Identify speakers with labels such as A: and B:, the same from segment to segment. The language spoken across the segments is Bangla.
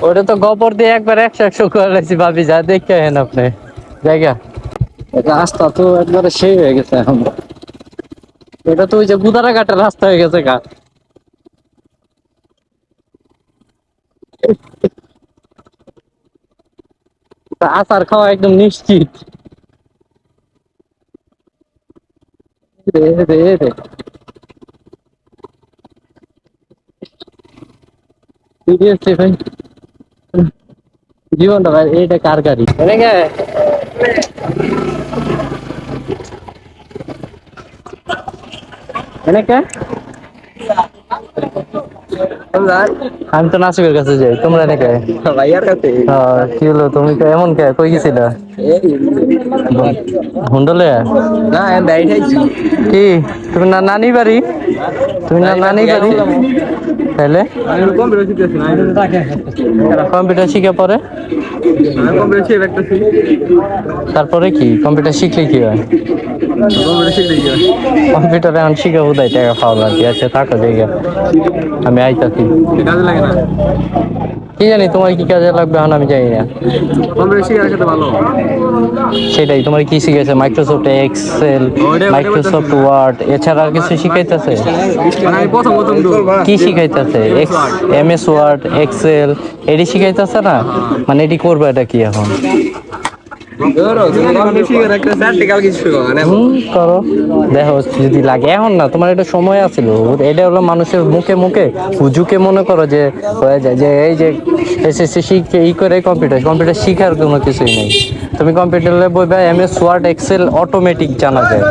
A: ওটা তো গোবর দিয়ে একবার 100 করে লাইছি ভাবি, যা দেখে হেন আপনি জায়গা। এটা রাস্তা তো একবারে সেই হয়ে গেছে এখন। এটা তো ওই যে বুদারা ঘাটের রাস্তা হয়ে গেছে গা। আচার খাওয়া একদম নিশ্চিত। রে রে রে সিরিয়াসলি ভাই, জীবনটা ভাই এটা কার গাড়ি এনেকে এনেকে আমি তো নাসিবের কাছে যাই, তোমরা নাকি ভাইয়ার কাছে? কি হলো, তুমি তো এমন কে কই গেছিলা? হুন্ডলে না কি তুমি না নানি বাড়ি? তুমি না নানি বাড়ি? তাহলে কম্পিউটার শিখে পরে তারপরে কি কম্পিউটার শিখলে কি হয়? কম্পিউটারে এখন শিখে বোধ হয় টাকা পাওয়া লাগে। আচ্ছা থাকো জায়গা, আমি আইতাছি। কাজে লাগে না কি জানি, তোমার কি কাজে লাগবে এখন আমি জানি না। সেটাই, তোমার কি শিখেছে? মাইক্রোসফট এক্সেল, মাইক্রোসফট ওয়ার্ড, এছাড়া আর কিছু শিখাইতেছে? কি শিখাইতেছে? এমএস ওয়ার্ড, এক্সেল এটি শিখাইতেছে না? মানে এটি করবে এটা কি এখন? করো দেখো যদি লাগে, এখন না, তোমার এটা সময় আছিল। এটা হলো মানুষের মুখে মুখে হুজুকে মনে করো যে হয়ে যায় যে এই যে এসএসসি শিখে ই করে কম্পিউটার শিখার কোনো কিছুই নেই। তুমি কম্পিউটারে বইবা এমএস ওয়ার্ড এক্সেল অটোমেটিক জানা যায়।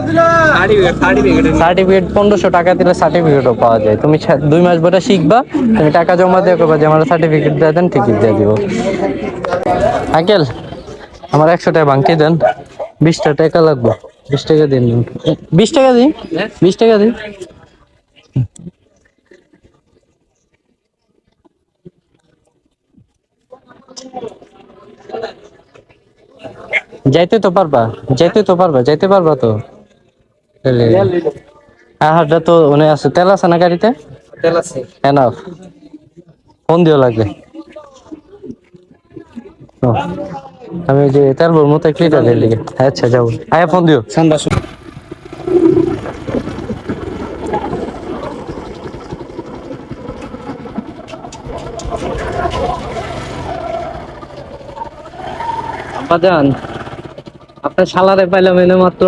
A: সার্টিফিকেট 1500 টাকা দিলে সার্টিফিকেটও পাওয়া যায়। তুমি 2 মাস ধরে শিখবা, তুমি টাকা জমা দিয়ে করবা যে আমার সার্টিফিকেট দিয়ে দেন, টিকিট দিয়ে দিব। আঙ্কেল আমার 100 টাকা ভাঙকে দেন, 20টা টাকা লাগবে। 20 টাকা দিন, 20 টাকা দিন, 20 টাকা দিন। যাইতে তো পারবা, যাইতে পারবা তো। আহারটা তো মনে আছে, তেল আছে না গাড়িতে? তেল আছে এনাফ। ফোন দিও লাগবে। আমি যে তেল ভরবো তো 1 লিটারের লিগে। আচ্ছা যাবো, আয়া ফোন দিও। আব্বাজান আপনার শালারে পাইলাম এনে মাত্র।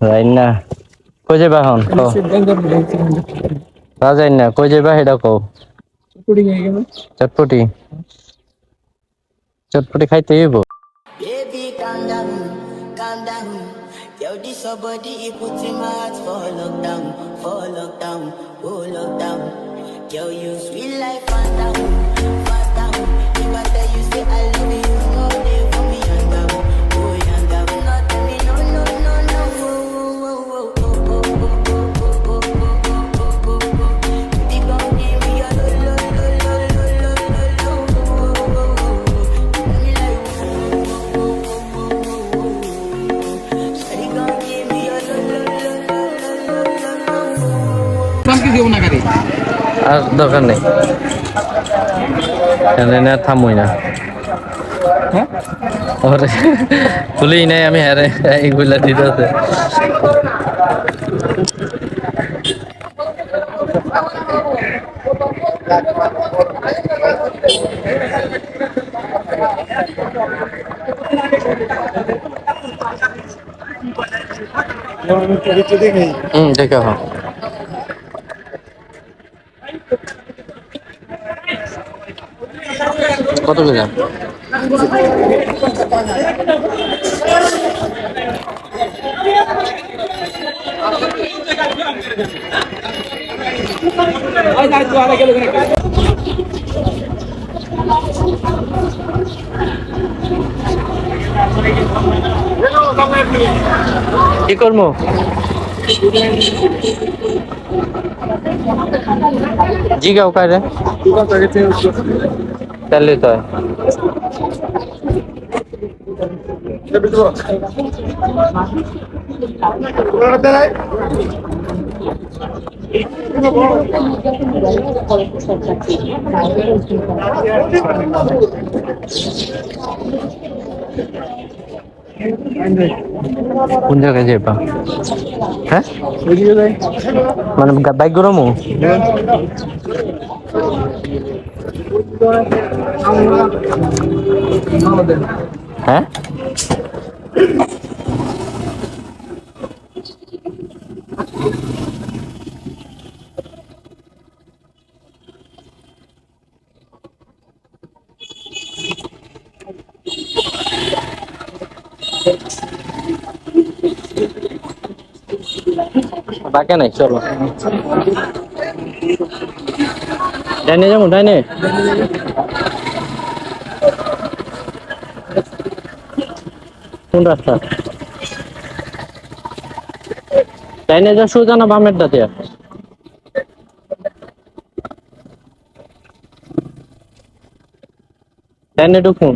A: রাইনা কই যাবা এখন? রাজাই না কই যাবা সেটা কও। চটপটি চটপটি খাইতে হইব।
B: Baby, calm down, calm down. Yo, this your body, it puts in my heart for lockdown, oh lockdown. Yo, you sweet life, fan down, fan down. If I tell you, say I love you, no day for me, young down, oh young down. Not tell me, no, no, no, no, oh, oh, oh, oh, oh, oh, oh, oh, oh, oh, oh. Baby, come give me your lo, lo, lo, lo, lo, lo, lo, lo, oh, oh, oh, oh. Tell me like, oh, oh, oh, oh, oh, oh. Shawty, come give me your lo, lo, lo, lo, lo, lo, lo, oh.
A: আর দরকার নেই, এনে থামুই না। ওরে তুলি নাই আমি, হ্যাঁ এইগুলা দিতে আছে। দেখা হয় কত করে? কি করবো? জিগাও কারে তাহলে তো হয়। কোন জায়গায় যাবা? হ্যাঁ মানে বাইক গরমও হ্যাঁ বাকে নাই চলো ডাইনে যাবো ডাইনে কোন রাস্তা ডাইনে যা সোজা না বামের দাতে ডাইনে ঢুকুন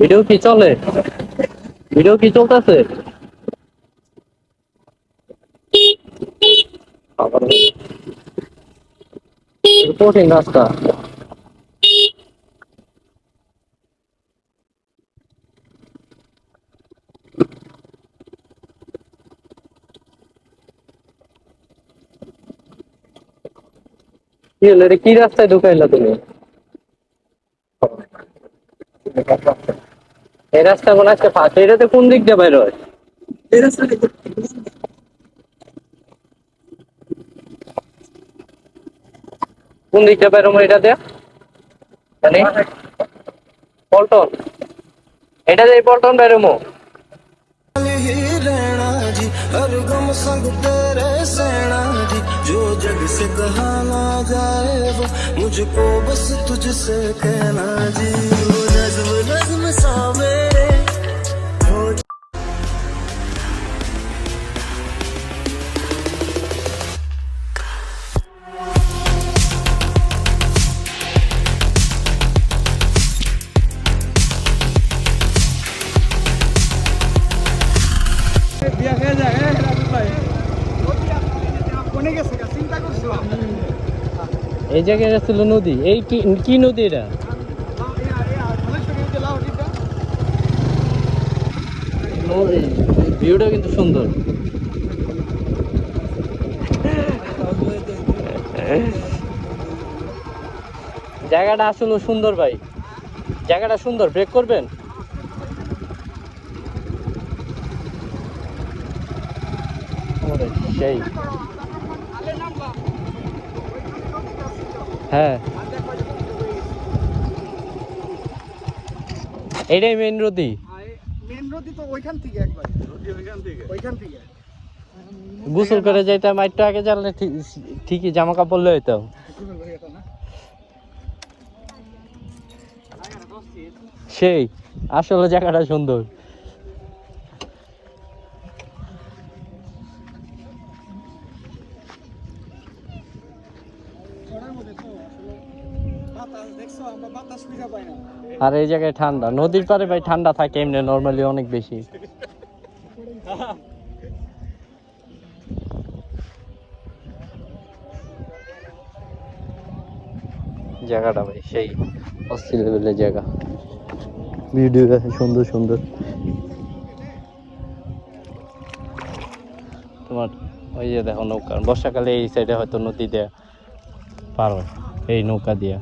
A: ভিডিও কি চলে ভিডিও কি চলতেছে কঠিন রাস্তা কি হলো রে কি রাস্তায় ঢুকাইলা তুমি এই রাস্তা কোন আজকে ফার্স্ট এটাতে কোন দিক দিয়ে বাইর হয় কোন দিক দিয়ে বাইর হবো এটাতে জানি পল্টন এটা যে পল্টন বাইর হবো
C: ही रहना जी हर गम संग तेरे सहना जी जो जग से कहा ना जाए वो मुझको बस तुझसे कहना जी वो नज्म नज्म सा मेरे
A: এই জায়গায় ছিল নদী এই কি কি নদী এটা ভিউটা কিন্তু সুন্দর জায়গাটা আসলে সুন্দর ভাই জায়গাটা সুন্দর ব্রেক করবেন সেই হ্যাঁ এটাই মেইন নদী
D: তো ওইখান থেকে একবার ওইখান থেকে
A: গোসল করে যাইতাম একটু আগে জানলে ঠিকই জামা কাপড় লয়ে যেতাম সেই আসলে জায়গাটা সুন্দর আর এই জায়গায় ঠান্ডা নদীর পারে ভাই ঠান্ডা থাকে এমনি নরমালি অনেক বেশি জায়গাটা ভাই সেই অস্থির লেভেলের জায়গা ভিডিও সুন্দর সুন্দর তোমার ওই যে দেখো নৌকা বর্ষাকালে এই সাইডে হয়তো নদী দিয়ে পার হয় এই নৌকা দিয়ে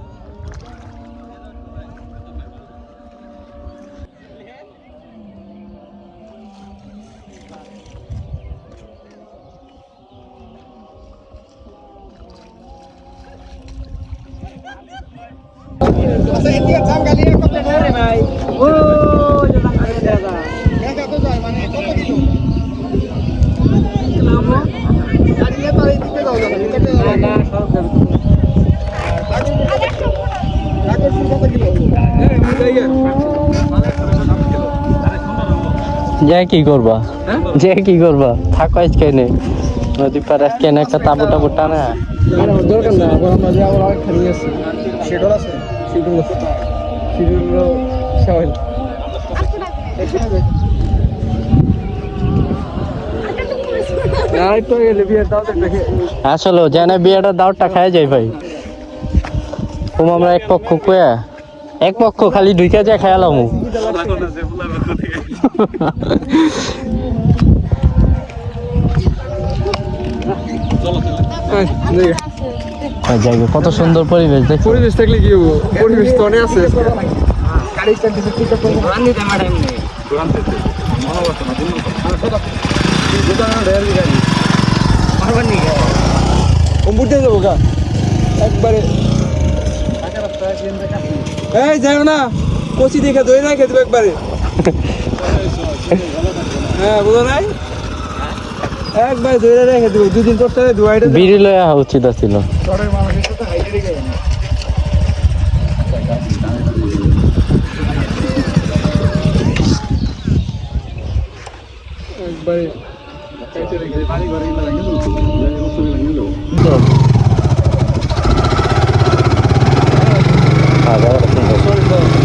A: যে কি করবা যে কি করবা থাকো আজকে নে নদী পার আজকে নে একটা তাবু টাবু টানা
D: দরকার না আবার আমরা যে আবার আরেকটা নিয়ে আসছি শিডিউল আছে শিডিউল সবাই না একটু গেলে বিয়ের দাও দেখে
A: আসলে জানে বিয়েটা দাওটা খাই যাই ভাই তুমি আমরা এক পক্ষ কয়া এক পক্ষ খালি ঢুকে যায় খেয়ালাম জায়গা কত সুন্দর পরিবেশ দেখ
D: পরিবেশ থাকলে কি হবো পরিবেশ তো অনেক আছে কম্পিউটার যাবো গা একবারে এই যাও না কচি দেখে দই না খেতে একবারে হ্যাঁ বুঝো নাই একবার দইরা রেখে দেবো দুদিন তোর সাথে দুয়াইটা
A: বিড়ি লয়া উচিত ছিল
D: শহরের মানুষের সাথে হাইটে গেছে একবারে বাড়ি ঘরে
A: হ্যাঁ